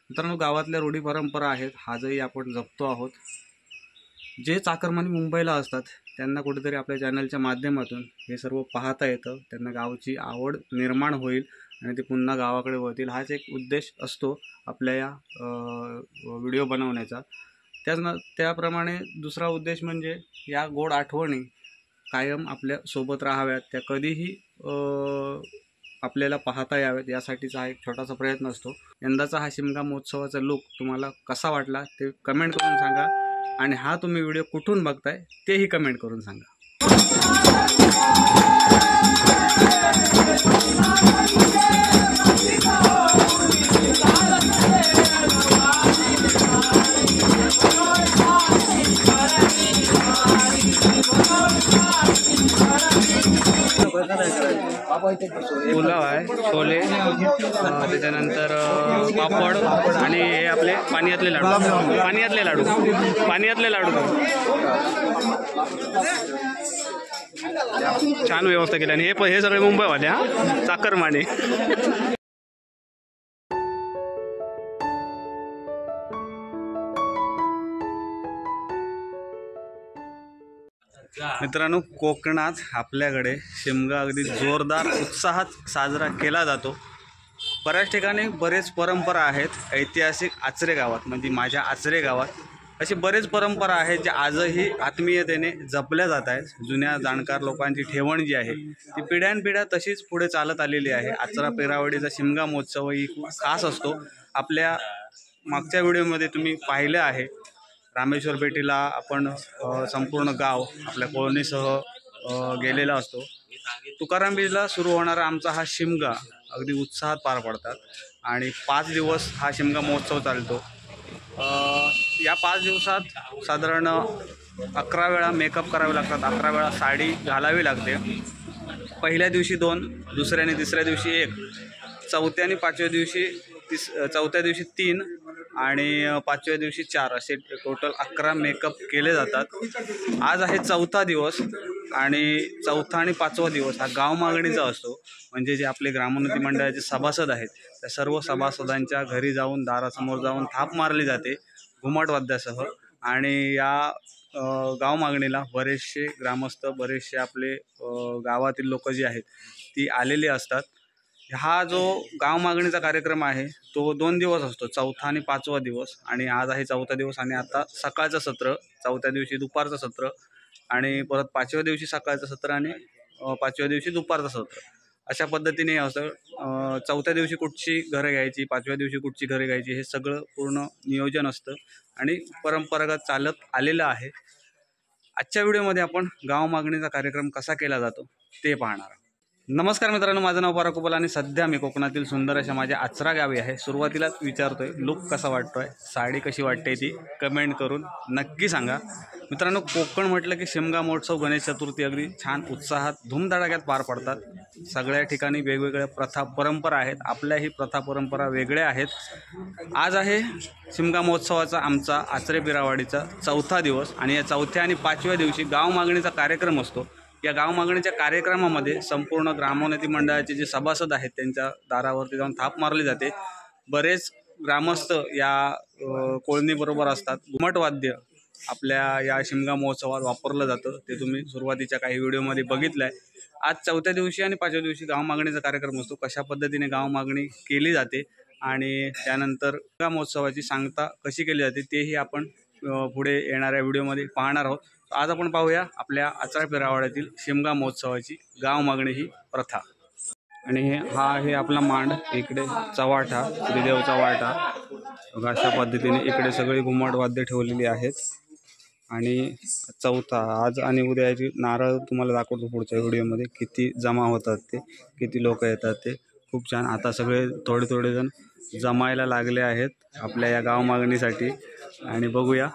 मित्रांनो, गावातल्या रूढी परंपरा आहेत, आजही आपण जपतो आहोत। जे चाकरमानी मुंबईला असतात त्यांना कुठेतरी आपल्या चॅनलच्या माध्यमातून हे सर्व पाहता येतं, त्यांना गावची आवड निर्माण होईल आणि ते पुन्हा गावाकडे वळतील। हाच एक उद्देश असतो आपल्या या व्हिडिओ बनवण्याचा। त्याप्रमाणे दुसरा उद्देश म्हणजे या गोड आठवणी कायम आपल्या सोबत राहाव्यात, त्या कधीही आपल्याला पाहता यावेत यासाठीचा हा एक छोटासा प्रयत्न असतो। यंदाचा हा शिमगा महोत्सवाचा लुक तुम्हाला कसा वाटला ते कमेंट करून सांगा, आणि हा तुम्ही व्हिडिओ कुठून बघताय तेही कमेंट करून सांगा। पुलाव आहे, छोले, त्याच्यानंतर पापड आणि हे आपले पाण्यातले लाडू छान व्यवस्था केली। आणि हे सगळे मुंबईवाले चाकरमाने। मित्रांनो, कोकणात आपल्याकडे शिमगा अगदी जोरदार उत्साहात साजरा केला जातो। बऱ्याच ठिकाणी बरेच परंपरा आहेत। ऐतिहासिक आचरे गावात म्हणजे माझ्या आचरे गावात अशी बरेच परंपरा आहेत ज्या आजही आत्मीयतेने जपल्या जात आहेत। जुन्या जाणकार लोकांची ठेवण जी आहे ती पिढ्यानपिढ्या तशीच पुढे चालत आलेली आहे। आचरा पेरावडीचा शिमगा महोत्सव ही खूप खास असतो। आपल्या मागच्या व्हिडिओमध्ये तुम्ही पाहिलं आहे, रामेश्वर पेठीला आपण संपूर्ण गाव आपल्या कॉलनीसह गेलेला असतो। तुकाराम बीजला सुरू होणारा आमचा हा शिमगा अगदी उत्साहात पार पडतात आणि 5 दिवस हा शिमगा महोत्सव चालतो। या 5 दिवसात साधारण 11 वेळा मेकअप करावे लागतात, 11 वेळा साडी घालावी लागते। पहिल्या दिवशी 2, दुसऱ्या आणि तिसऱ्या दिवशी 1, चौथ्या आणि पाचव्या दिवशी 3 आणि पाचव्या दिवशी 4 असे टोटल 11 मेकअप केले जातात। आज आहे 4था दिवस आणि 4था आणि 5वा दिवस हा गाव मागणीचा असतो। म्हणजे जे आपले ग्रामोन्नती मंडळाचे सभासद आहेत त्या सर्व सभासदांच्या घरी जाऊन दारासमोर जाऊन थाप मारली जाते घुमट वाद्यासह। आणि या गाव मागणीला बरेचसे ग्रामस्थ, बरेचसे आपले गावातील लोक जी आहेत ती आलेली असतात। हा जो गाव मागणीचा कार्यक्रम आहे तो 2 दिवस असतो, 4था आणि 5वा दिवस। आणि आज आहे 4था दिवस आणि आता सकाळचं सत्र, 4थ्या दिवशी दुपारचं सत्र आणि परत 5व्या दिवशी सकाळचं सत्र आणि 5व्या दिवशी दुपारचं सत्र, अशा पद्धतीने असं 4थ्या दिवशी कुठची घरं घ्यायची, 5व्या दिवशी कुठची घरं घ्यायची हे सगळं पूर्ण नियोजन असतं आणि परंपरागत चालत आलेलं आहे। आजच्या व्हिडिओमध्ये आपण गाव मागणीचा कार्यक्रम कसा केला जातो ते पाहणार आहोत। नमस्कार मित्रांनो, माझं नाव पराग कुबल आणि सध्या मी कोकणातील सुंदर अशा माझ्या आचरा गावी आहे। सुरुवातीलाच विचारतोय लुक कसा वाटतोय, साडी कशी वाटते ती कमेंट करून नक्की सांगा। मित्रांनो, कोकण म्हटलं की शिमगा महोत्सव, गणेश चतुर्थी अगदी छान उत्साहात धूमधडाक्यात पार पडतात। सगळ्या ठिकाणी वेगवेगळ्या प्रथा परंपरा आहेत, आपल्याही प्रथा परंपरा वेगळ्या आहेत। आज आहे शिमगा महोत्सवाचा आमचा आचरे पेरावडीचा 4था दिवस आणि या 4थ्या आणि 5व्या दिवशी गाव मागणीचा कार्यक्रम असतो। या गाव मागणीच्या कार्यक्रमामध्ये संपूर्ण ग्रामोन्नती मंडळाचे जे सभासद आहेत त्यांच्या दारावरती जाऊन थाप मारली जाते। बरेच ग्रामस्थ या कोळणीबरोबर असतात। घुमट वाद्य आपल्या या शिमगा महोत्सवात वापरलं जातं, ते तुम्ही सुरुवातीच्या काही व्हिडिओमध्ये बघितलं आहे। आज 4थ्या दिवशी आणि 5व्या दिवशी गाव मागणीचा कार्यक्रम असतो। कशा पद्धतीने गाव मागणी केली जाते आणि त्यानंतर शिमगा महोत्सवाची सांगता कशी केली जाते तेही आपण पुढे येणाऱ्या व्हिडिओमध्ये पाहणार आहोत। आज आपण पाहूया आपल्या आचरा पेरावड्यातील शिमगा महोत्सवाची गाव मागणी ही प्रथा। आणि हा आहे आपला मांड, इकडे चव्हाटा, श्रीदेव चव्हाटा, अशा पद्धतीने इकडे सगळी घुमट वाद्य ठेवलेली आहेत। आणि 4था आज आणि उद्याची नारळ तुम्हाला दाखवतो पुढच्या व्हिडिओमध्ये, किती जमा होतात ते, किती लोक येतात ते, खूप छान। आता सगळे थोडे जण जमायला लागले आहेत आपल्या या गाव मागणीसाठी आणि बघूया।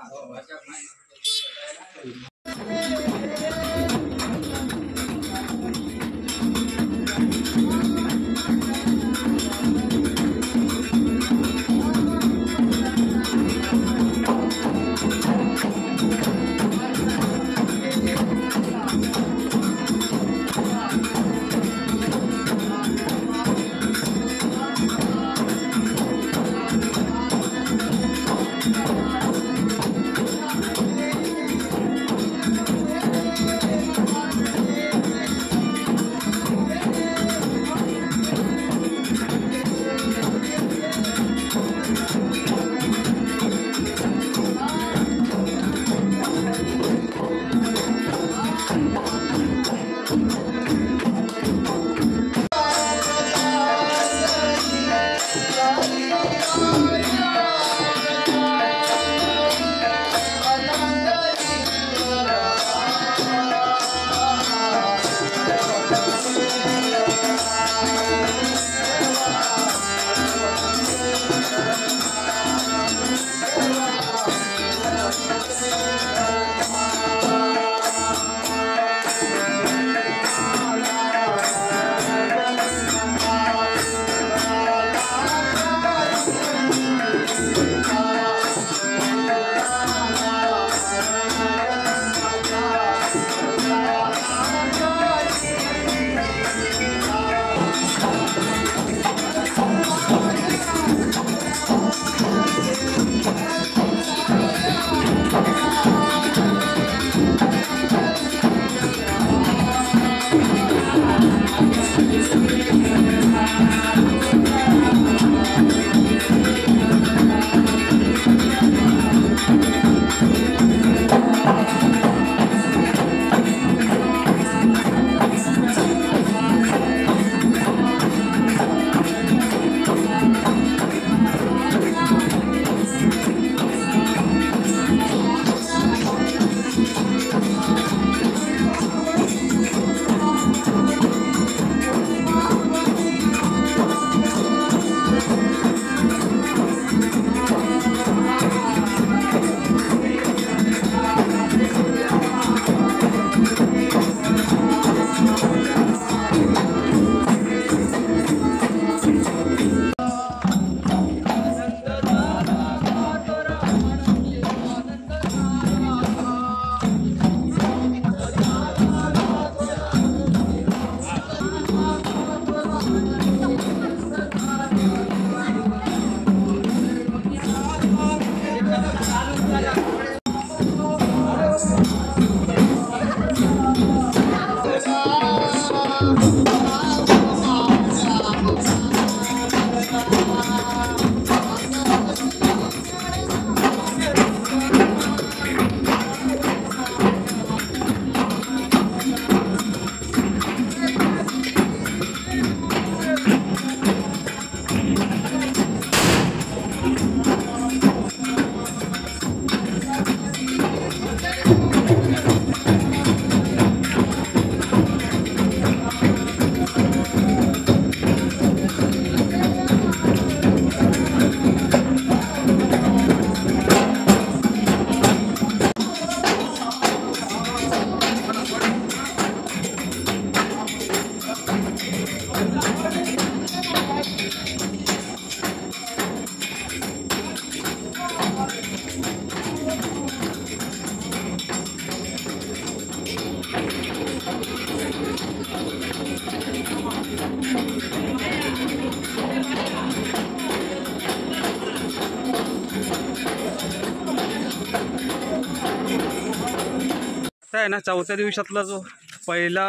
आहे ना, चौथ्या दिवसातला जो पहिला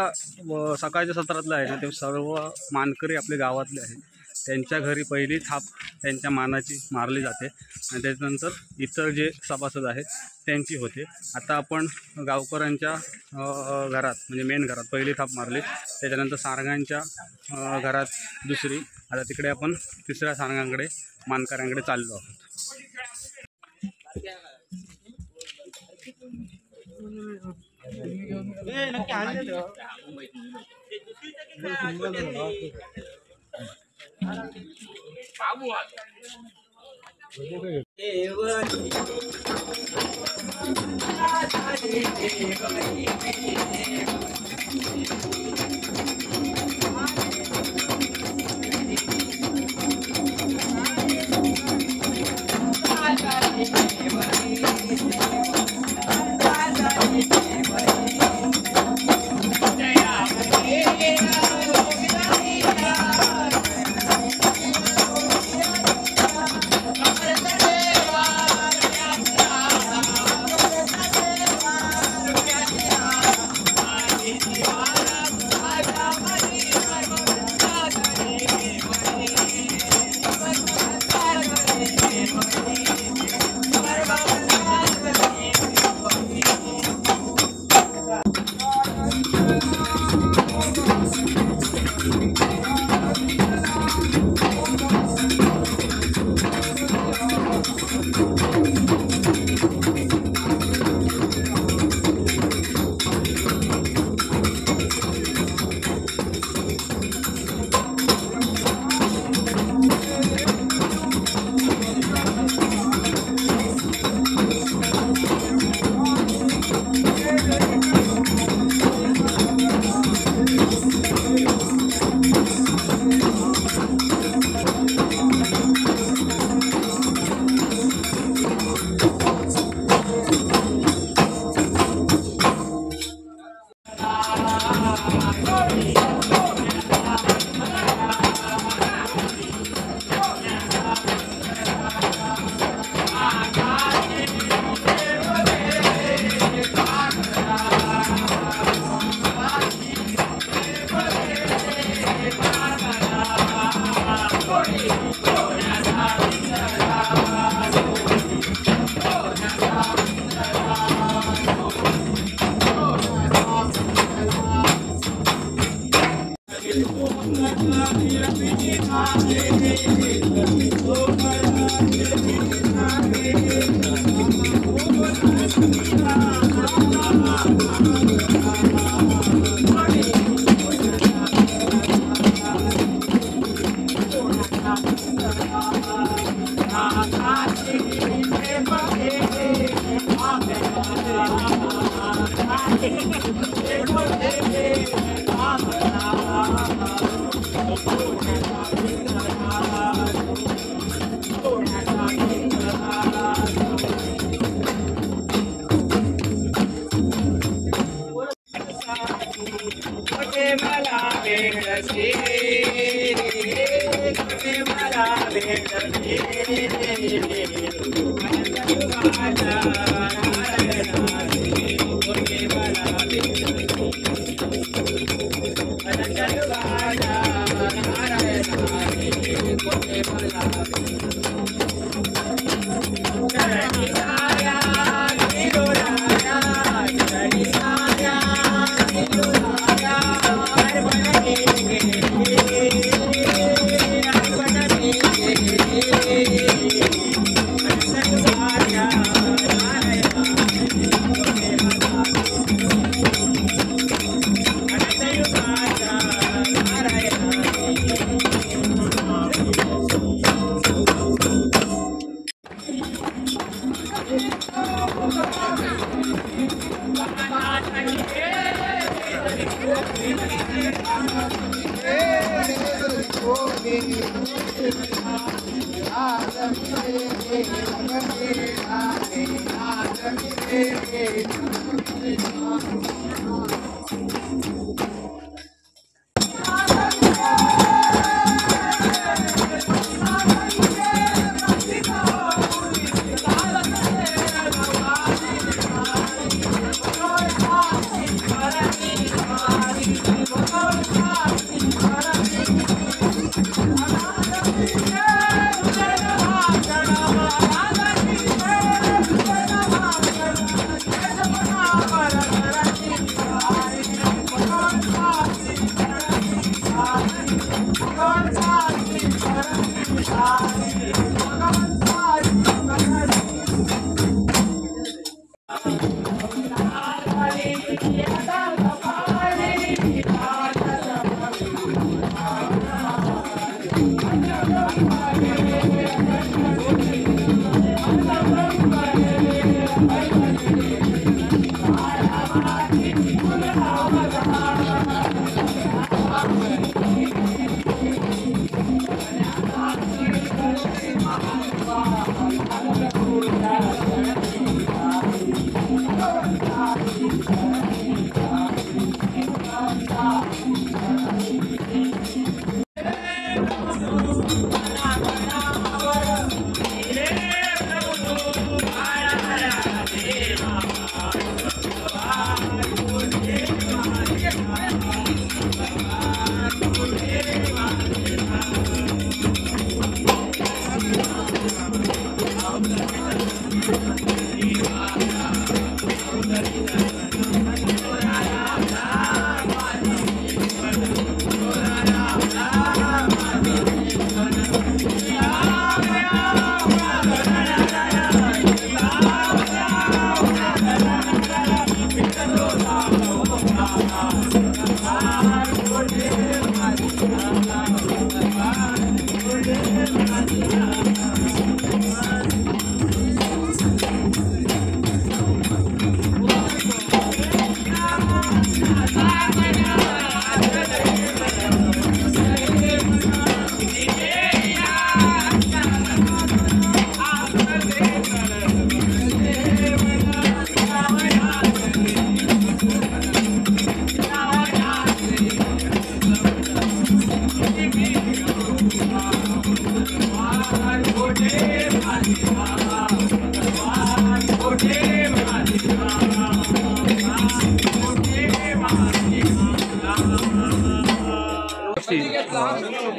सकाळच्या सत्रातला आहे ना, ते सर्व मानकरी आपले गावातले आहेत, त्यांच्या घरी पहिली थाप त्यांच्या मानाची मारली जाते आणि त्याच्यानंतर इतर जे सभासद आहेत त्यांची होते. आता आपण गावकऱ्यांच्या घरात म्हणजे मेन घरात पहिली थाप मारली, त्याच्यानंतर सारंगांच्या घरात दुसरी, आता तिकडे आपण तिसऱ्या सारंगांकडे मानकऱ्यांकडे चाललो आहोत.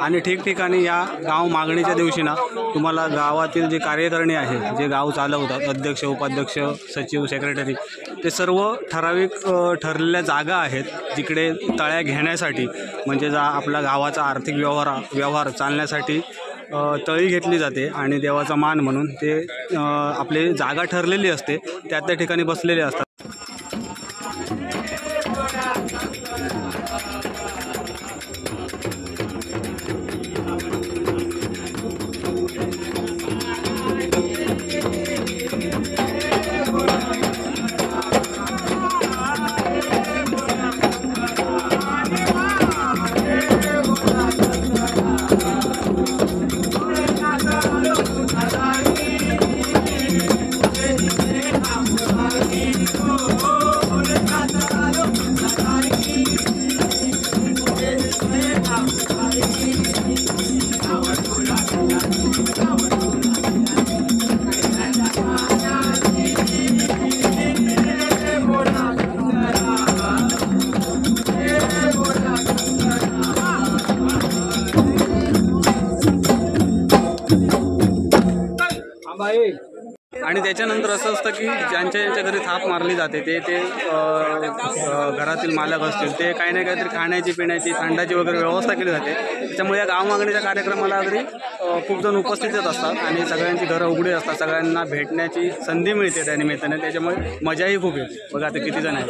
आणि ठिकठिकाणी या गाव मागणीच्या दिवशी ना तुम्हाला गावातील जे कार्यकारिणी आहे, जे गाव चालवतात, अध्यक्ष, उपाध्यक्ष, सचिव, सेक्रेटरी, ते सर्व ठराविक ठरलेल्या जागा आहेत जिकडे तळ्या घेण्यासाठी, म्हणजे आपल्या गावाचा आर्थिक व्यवहार चालण्यासाठी तळी घेतली जाते आणि देवाचा मान म्हणून ते आपली जागा ठरलेली असते, त्या ठिकाणी बसलेले असतात. आणि त्याच्यानंतर असं असतं की ज्यांच्या घरी थाप मारली जाते ते घरातील मालक असतील, ते काही ना काहीतरी खाण्याची, पिण्याची, थंडाची वगैरे व्यवस्था केली जाते. त्याच्यामुळे या गाव मागणीच्या कार्यक्रमाला अगदी खूप जण उपस्थितच असतात आणि सगळ्यांची घरं उघडी असतात, सगळ्यांना भेटण्याची संधी मिळते त्या निमित्ताने. त्याच्यामुळे मजाही खूप येते. बघा आता किती जण आहेत.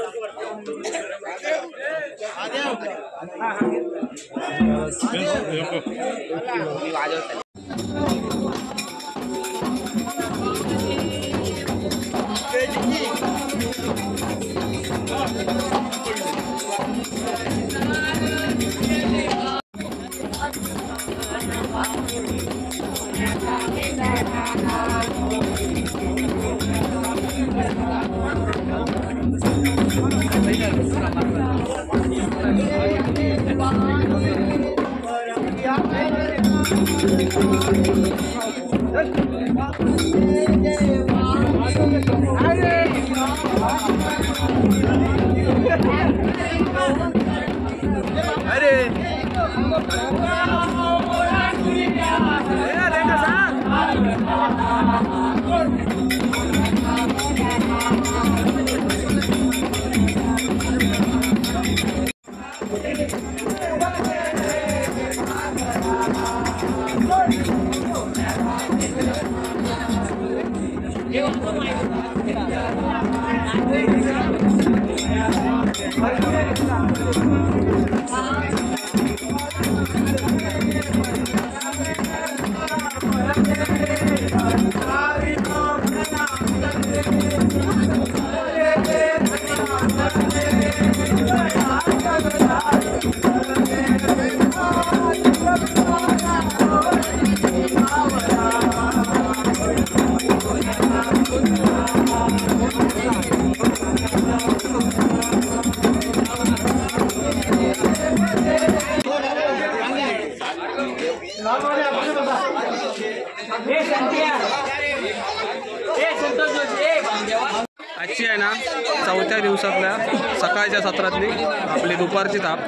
आजची आहे ना 4थ्या दिवसातल्या सकाळच्या सत्रातली आपली दुपारची थाप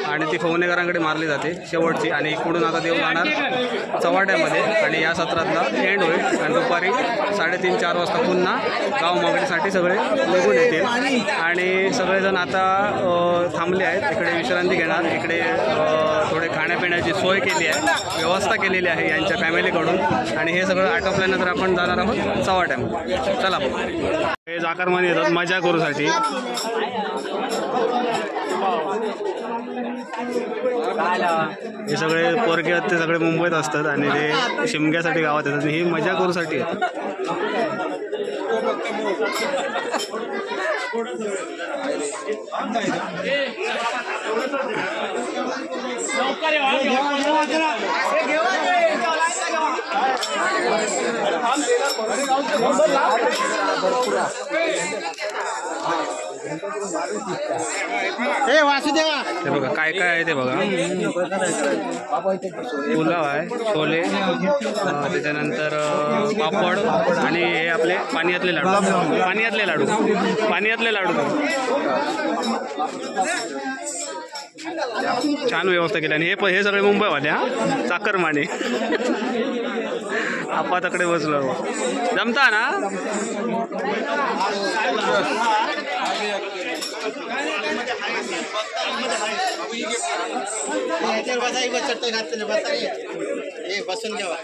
आणि ती फवणेकरांकडे मारली जाते शेवटची. आणि इकडून आता देव जाणार चव्हाट्यामध्ये आणि या सत्रातला एंड होईल. आणि दुपारी 3:30-4 वाजता पुन्हा गाव मागणीसाठी सगळे निघून येतील. आणि सगळेजण आता थांबले आहेत, इकडे विश्रांती घेणार. इकडे थोडे खाण्यापिण्याची सोय केली आहे, व्यवस्था केलेली आहे यांच्या फॅमिलीकडून. आणि हे सगळं आटोपल्यानंतर आपण जाणार आहोत चव्हाट्यामध्ये. चला हे जाकारमध्ये येतात मजा करूसाठी. हे सगळे पोरगे आहेत ते सगळे मुंबईत असतात आणि ते शिमग्यासाठी गावात येतात. ही मजा करूसाठी येतात. ते बघा काय काय आहे ते बघा. पुलाव आहे, छोले, त्याच्यानंतर पापड आणि हे आपले पाण्यातले लाडू. छान व्यवस्था केली. आणि हे सगळे मुंबईवाले हा चाकरमाने. आपाताकडे बसलो जमता ना. बसून घ्यावा.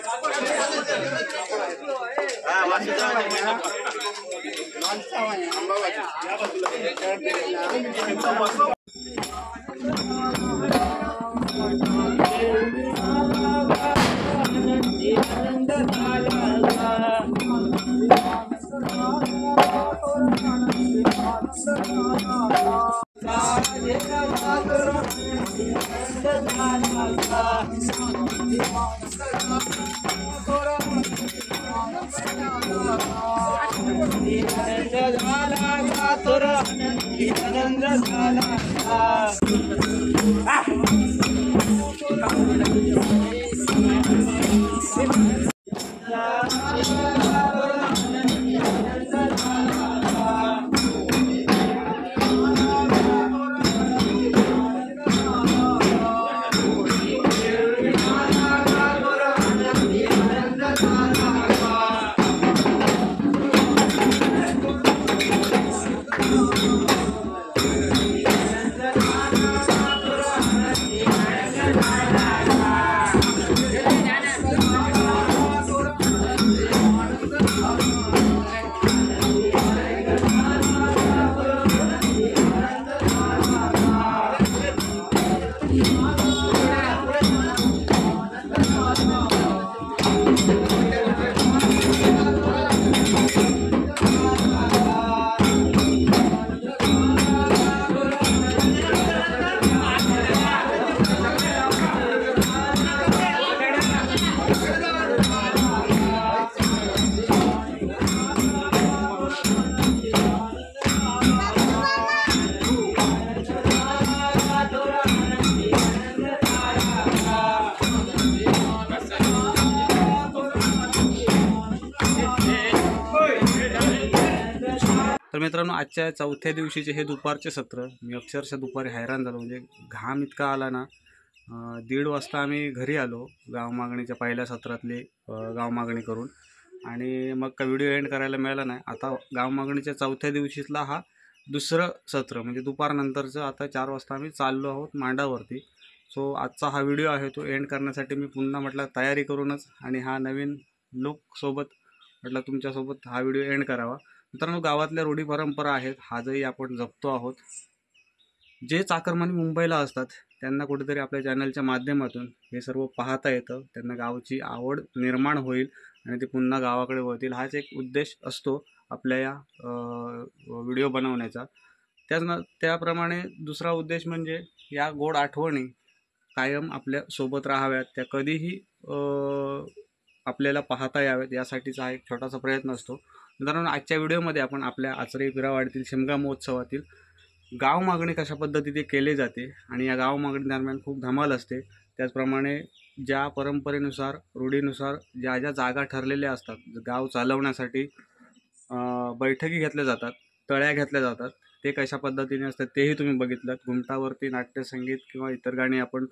तर मित्रांनो, आजच्या चौथ्या दिवशीचे हे दुपारचे सत्र मी अक्षरशः दुपारी हैराण झालो. म्हणजे घाम इतका आला ना. 1:30 वाजता आम्ही घरी आलो गाव मागणीच्या पहिल्या सत्रातली गाव मागणी करून. आणि मग का व्हिडिओ एंड करायला मिळाला नाही. आता गाव मागणीच्या चौथ्या दिवशीतला हा दुसरं सत्र म्हणजे दुपारनंतरचं. आता 4 वाजता आम्ही चाललो आहोत मांडावरती. सो आजचा हा व्हिडिओ आहे तो एंड करण्यासाठी मी पुन्हा म्हटलं तयारी करूनच आणि हा नवीन लोकसोबत म्हटलं तुमच्यासोबत हा व्हिडिओ एंड करावा. मित्रांनो, गावातल्या रूढी परंपरा आहेत, आजही आपण जपतो आहोत. जे चाकरमानी मुंबईला असतात त्यांना कुठेतरी आपल्या चॅनलच्या माध्यमातून हे सर्व पाहता येतं. त्यांना गावची आवड निर्माण होईल आणि ते पुन्हा गावाकडे वळतील. हाच एक उद्देश असतो आपल्या या व्हिडिओ बनवण्याचा. त्याप्रमाणे दुसरा उद्देश म्हणजे या गोड आठवणी कायम आपल्या सोबत राहाव्यात, त्या कधीही आपल्याला पाहता याव्यात, यासाठीचा हा एक छोटासा प्रयत्न असतो. मित्रांनो, आजच्या व्हिडिओमध्ये आपण आपल्या आचरे पिरावाडीतील शिमगा महोत्सवातील गाव मागणी कशा पद्धतीने केले जाते आणि या गाव मागणी दरम्यान खूप धमाल असते. त्याचप्रमाणे ज्या परंपरेनुसार रूढीनुसार ज्या ज्या जागा ठरलेल्या असतात गाव चालवण्यासाठी, बैठकी घेतल्या जातात, तळ्या घेतल्या जातात, ते कशा पद्धतीने असतात तेही तुम्ही बघितलं. घुमटावरती नाट्यसंगीत किंवा इतर गाणी आपण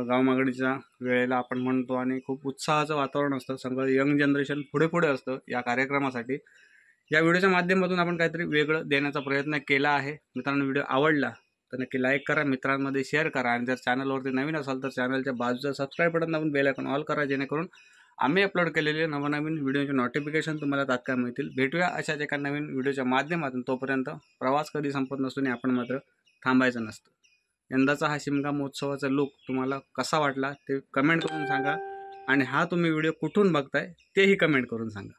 गाव मागणीच्या वेळेला आपण म्हणतो आणि खूप उत्साहाचं वातावरण असतं. सगळं यंग जनरेशन पुढे असतं या कार्यक्रमासाठी. या व्हिडिओच्या माध्यमातून आपण काहीतरी वेगळं देण्याचा प्रयत्न केला आहे. मित्रांनो, व्हिडिओ आवडला तर नक्की लाईक करा, मित्रांमध्ये शेअर करा आणि जर चॅनलवरती नवीन असाल तर चॅनलच्या बाजूचा सबस्क्राईब बटन दाबून बेल आयकॉन ऑल करा, जेणेकरून आम्ही अपलोड केलेले नवनवीन व्हिडिओचे नोटिफिकेशन तुम्हाला तात्काळ मिळतील. भेटूया अशाच एका नवीन व्हिडिओच्या माध्यमातून. तोपर्यंत प्रवास कधी संपत नसून आपण मात्र थांबायचं नसतं. यंदाचा हा शिमगा महोत्सवाचा लूक तुम्हाला कसा वाटला ते कमेंट करून सांगा आणि हा तुम्ही व्हिडिओ कुठून बघताय तेही कमेंट करून सांगा.